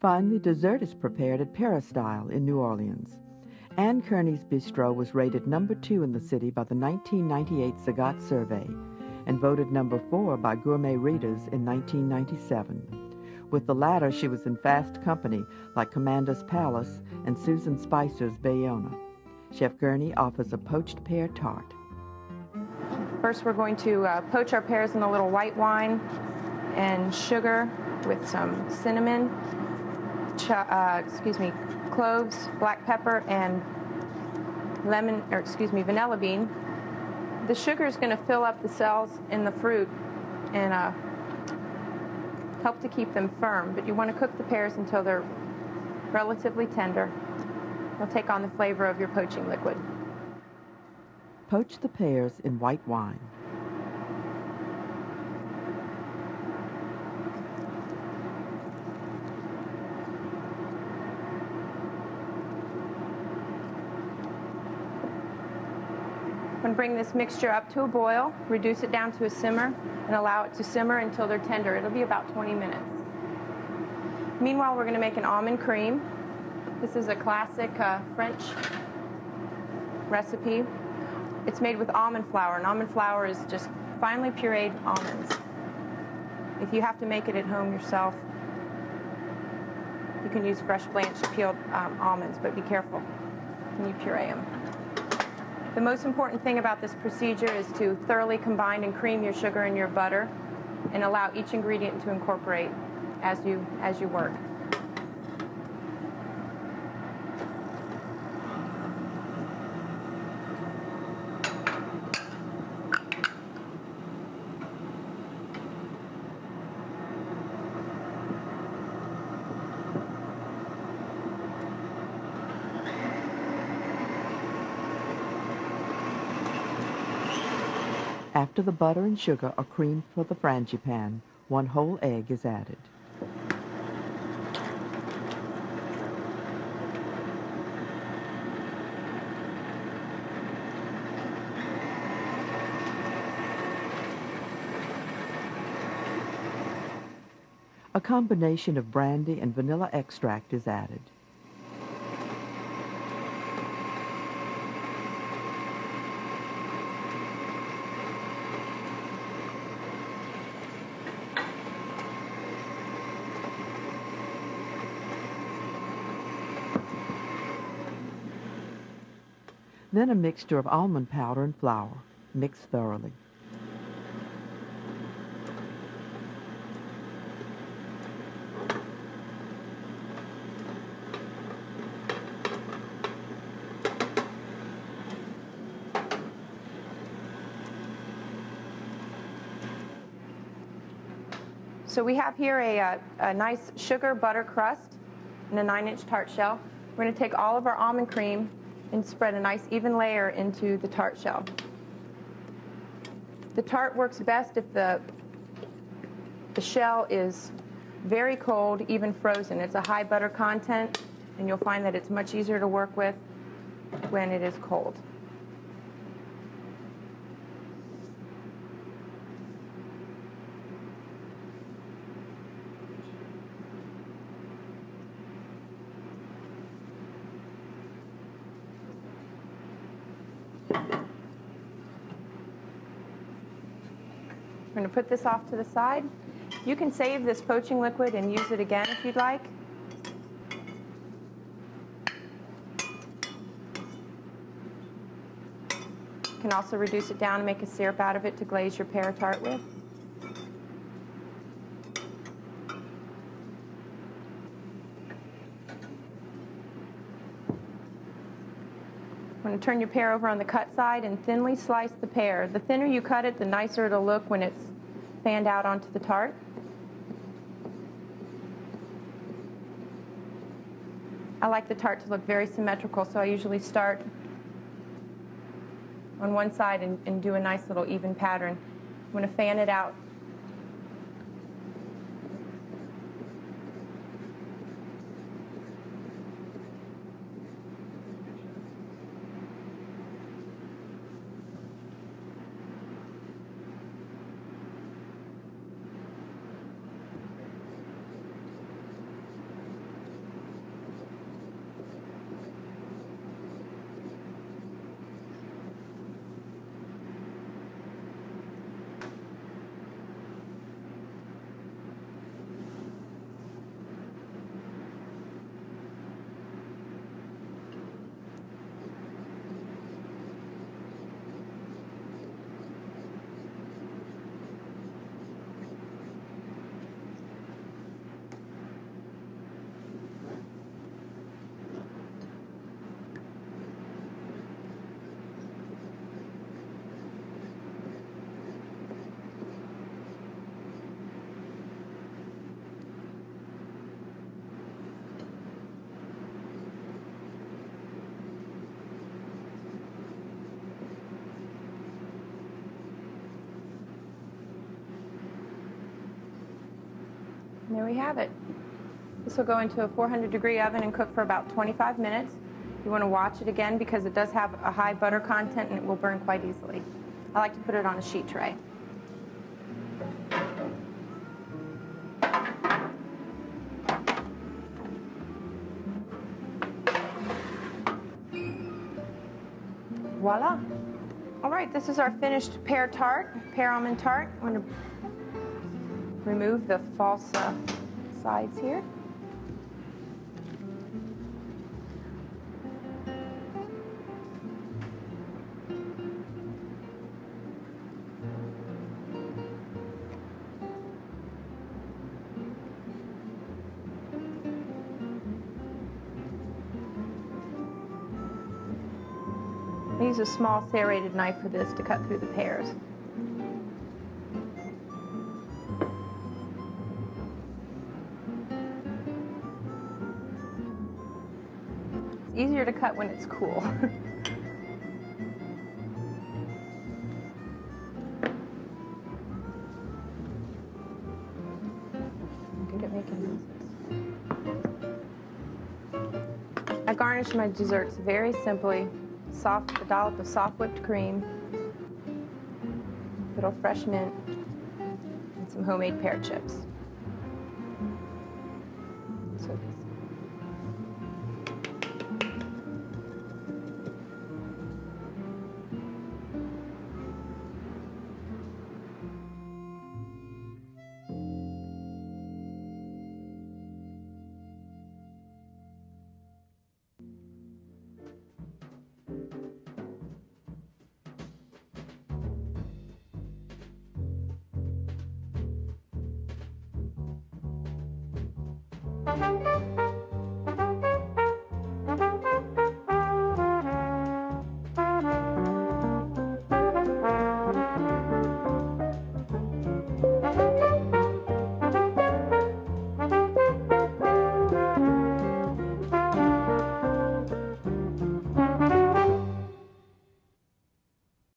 Finally, dessert is prepared at Peristyle in New Orleans. Ann Kearney's Bistro was rated number 2 in the city by the 1998 Zagat survey and voted number 4 by gourmet readers in 1997. With the latter, she was in fast company like Commander's Palace and Susan Spicer's Bayona. Chef Gurney offers a poached pear tart. First, we're going to poach our pears in a little white wine and sugar with some cinnamon, cloves, black pepper, and vanilla bean. The sugar is going to fill up the cells in the fruit and help to keep them firm, but you want to cook the pears until they're relatively tender. They'll take on the flavor of your poaching liquid. Poach the pears in white wine. When bring this mixture up to a boil, reduce it down to a simmer, and allow it to simmer until they're tender. It'll be about 20 minutes. Meanwhile, we're going to make an almond cream. This is a classic French recipe. It's made with almond flour, and almond flour is just finely pureed almonds. If you have to make it at home yourself, you can use fresh blanched peeled almonds, but be careful when you puree them. The most important thing about this procedure is to thoroughly combine and cream your sugar and your butter and allow each ingredient to incorporate as you work. After the butter and sugar are creamed for the frangipan, 1 whole egg is added. A combination of brandy and vanilla extract is added. Then a mixture of almond powder and flour. Mix thoroughly. So we have here a nice sugar butter crust and a 9-inch tart shell. We're going to take all of our almond cream and spread a nice even layer into the tart shell. The tart works best if the shell is very cold, even frozen. It's a high butter content, and you'll find that it's much easier to work with when it is cold. We're going to put this off to the side. You can save this poaching liquid and use it again if you'd like. You can also reduce it down and make a syrup out of it to glaze your pear tart with. I'm going to turn your pear over on the cut side and thinly slice the pear. The thinner you cut it, the nicer it'll look when it's fanned out onto the tart. I like the tart to look very symmetrical, so I usually start on one side and do a nice little even pattern. I'm going to fan it out. And there we have it. This will go into a 400-degree oven and cook for about 25 minutes. You want to watch it again because it does have a high butter content and it will burn quite easily. I like to put it on a sheet tray. Voila. All right, this is our finished pear tart, pear almond tart. I'm going to remove the false sides here. I use a small serrated knife for this to cut through the pears. It's easier to cut when it's cool. I'm good at making this. I garnish my desserts very simply. A dollop of soft whipped cream, a little fresh mint, and some homemade pear chips. So easy.